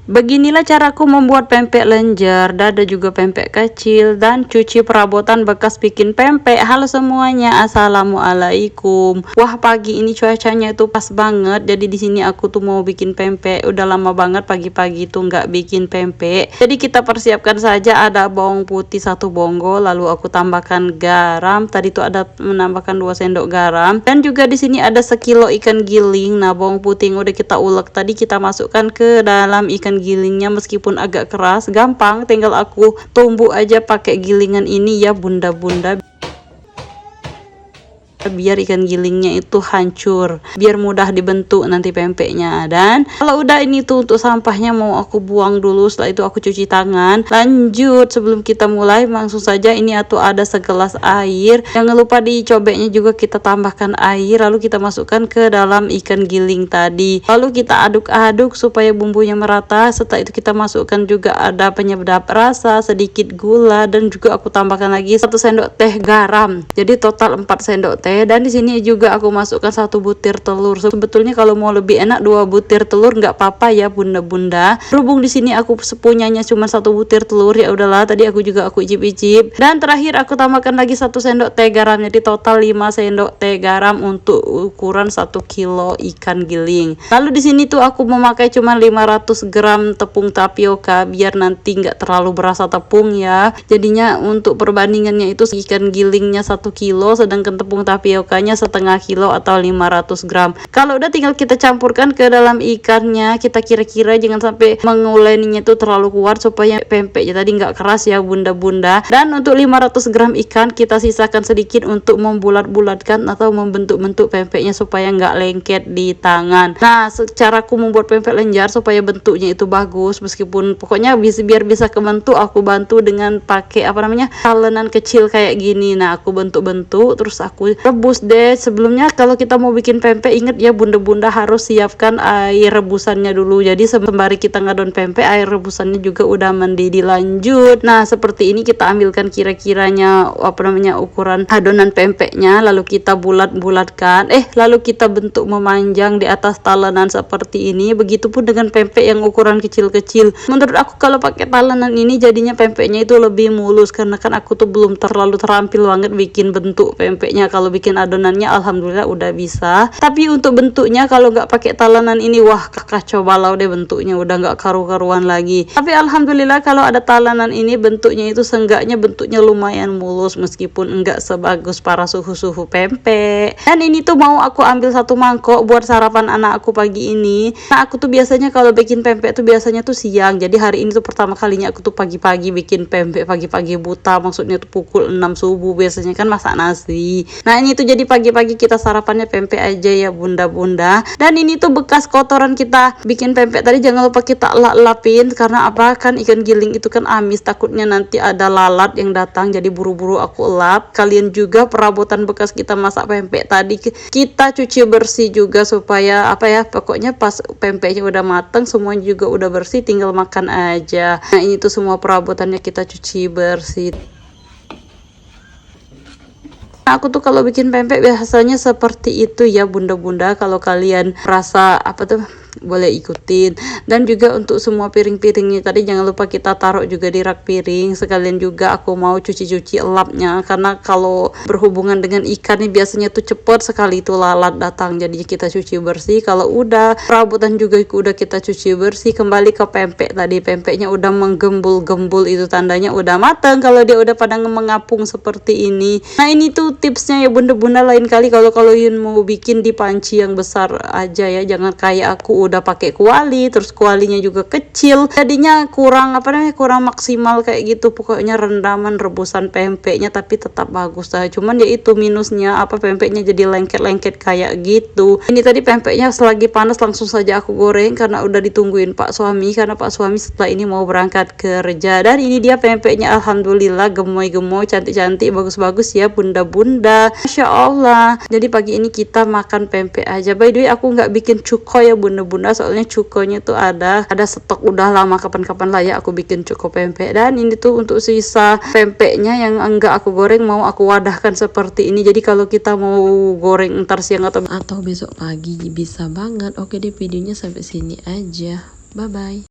Beginilah caraku membuat pempek lenjer, dada juga pempek kecil, dan cuci perabotan bekas bikin pempek. Halo semuanya, assalamualaikum. Wah, pagi ini cuacanya itu pas banget. Jadi di sini aku tuh mau bikin pempek. Udah lama banget pagi-pagi tuh nggak bikin pempek. Jadi kita persiapkan saja, ada bawang putih 1 bonggol, lalu aku tambahkan garam. Tadi tuh ada menambahkan 2 sendok garam, dan juga di sini ada sekilo ikan giling. Nah, bawang putih yang udah kita ulek tadi kita masukkan ke dalam ikan gilingnya, meskipun agak keras, gampang, tinggal aku tumbuk aja pakai gilingan ini ya bunda-bunda, biar ikan gilingnya itu hancur, biar mudah dibentuk nanti pempeknya. Dan kalau udah ini tuh untuk sampahnya mau aku buang dulu, setelah itu aku cuci tangan. Lanjut, sebelum kita mulai langsung saja ini atau ada segelas air, jangan lupa dicobeknya juga kita tambahkan air, lalu kita masukkan ke dalam ikan giling tadi, lalu kita aduk-aduk supaya bumbunya merata. Setelah itu kita masukkan juga ada penyedap rasa, sedikit gula, dan juga aku tambahkan lagi 1 sendok teh garam, jadi total 4 sendok teh. Dan di sini juga aku masukkan 1 butir telur. Sebetulnya kalau mau lebih enak 2 butir telur nggak apa-apa ya bunda-bunda. Berhubung di sini aku sepunyanya cuma 1 butir telur, ya udahlah, tadi aku icip-icip. Dan terakhir aku tambahkan lagi 1 sendok teh garam, jadi total 5 sendok teh garam untuk ukuran 1 kilo ikan giling. Lalu di sini tuh aku memakai cuma 500 gram tepung tapioka, biar nanti nggak terlalu berasa tepung ya. Jadinya untuk perbandingannya itu ikan gilingnya 1 kilo, sedangkan tepung tapiokanya setengah kilo atau 500 gram. Kalau udah tinggal kita campurkan ke dalam ikannya, kita kira-kira jangan sampai menguleninya itu terlalu kuat supaya pempeknya tadi nggak keras ya bunda-bunda. Dan untuk 500 gram ikan kita sisakan sedikit untuk membulat-bulatkan atau membentuk-bentuk pempeknya supaya nggak lengket di tangan. Nah, caraku membuat pempek lenjar supaya bentuknya itu bagus, meskipun pokoknya biar bisa kebentuk, aku bantu dengan pakai talenan kecil kayak gini. Nah, aku bentuk-bentuk terus aku rebus deh. Sebelumnya kalau kita mau bikin pempek, inget ya bunda-bunda harus siapkan air rebusannya dulu. Jadi sembari kita ngadon pempek, air rebusannya juga udah mendidih. Lanjut, nah seperti ini kita ambilkan kira-kiranya ukuran adonan pempeknya, lalu kita bulat-bulatkan, lalu kita bentuk memanjang di atas talenan seperti ini. Begitupun dengan pempek yang ukuran kecil-kecil. Menurut aku kalau pakai talenan ini jadinya pempeknya itu lebih mulus, karena kan aku tuh belum terlalu terampil banget bikin bentuk pempeknya. Kalau bikin adonannya alhamdulillah udah bisa, tapi untuk bentuknya kalau nggak pakai talenan ini, wah kacau balau deh bentuknya, udah nggak karu-karuan lagi. Tapi alhamdulillah kalau ada talenan ini bentuknya itu seenggaknya bentuknya lumayan mulus, meskipun enggak sebagus para suhu-suhu pempek. Dan ini tuh mau aku ambil 1 mangkok buat sarapan anak aku pagi ini. Nah, aku tuh biasanya kalau bikin pempek tuh biasanya tuh siang, jadi hari ini tuh pertama kalinya aku tuh pagi-pagi bikin pempek, pagi-pagi buta, maksudnya tuh pukul 6 subuh, biasanya kan masak nasi. Nah, ini tuh jadi pagi-pagi kita sarapannya pempek aja ya bunda-bunda. Dan ini tuh bekas kotoran kita bikin pempek tadi, jangan lupa kita lap-lapin, karena apa, kan ikan giling itu kan amis, takutnya nanti ada lalat yang datang, jadi buru-buru aku lap. Kalian juga perabotan bekas kita masak pempek tadi kita cuci bersih juga, supaya pokoknya pas pempeknya udah mateng semuanya juga udah bersih, tinggal makan aja. Nah, ini tuh semua perabotannya kita cuci bersih. Aku tuh kalau bikin pempek biasanya seperti itu ya bunda-bunda. Kalau kalian rasa boleh ikutin. Dan juga untuk semua piring-piringnya tadi jangan lupa kita taruh juga di rak piring. Sekalian juga aku mau cuci-cuci elapnya, karena kalau berhubungan dengan ikan nih biasanya tuh cepet sekali itu lalat datang, jadi kita cuci bersih. Kalau udah perabotan juga udah kita cuci bersih, kembali ke pempek tadi. Pempeknya udah menggembul-gembul, itu tandanya udah matang. Kalau dia udah pada mengapung seperti ini, nah ini tuh tipsnya ya bunda-bunda. Lain kali kalau kalian mau bikin di panci yang besar aja ya, jangan kayak aku udah pakai kuali, terus kualinya juga kecil, jadinya kurang kurang maksimal kayak gitu. Pokoknya rendaman rebusan pempeknya tapi tetap bagus lah, cuman ya itu minusnya pempeknya jadi lengket-lengket kayak gitu. Ini tadi pempeknya selagi panas langsung saja aku goreng, karena udah ditungguin Pak suami, karena Pak suami setelah ini mau berangkat kerja. Dan ini dia pempeknya, alhamdulillah gemoy-gemoy, cantik-cantik, bagus-bagus ya bunda-bunda, masya Allah. Jadi pagi ini kita makan pempek aja. By the way, aku nggak bikin cuko ya bunda-bunda, soalnya cukonya tuh ada stok udah lama, kapan-kapan lah ya aku bikin cuko pempek. Dan ini tuh untuk sisa pempeknya yang enggak aku goreng, mau aku wadahkan seperti ini. Jadi kalau kita mau goreng ntar siang atau besok pagi bisa banget. Oke deh, videonya sampai sini aja, bye bye.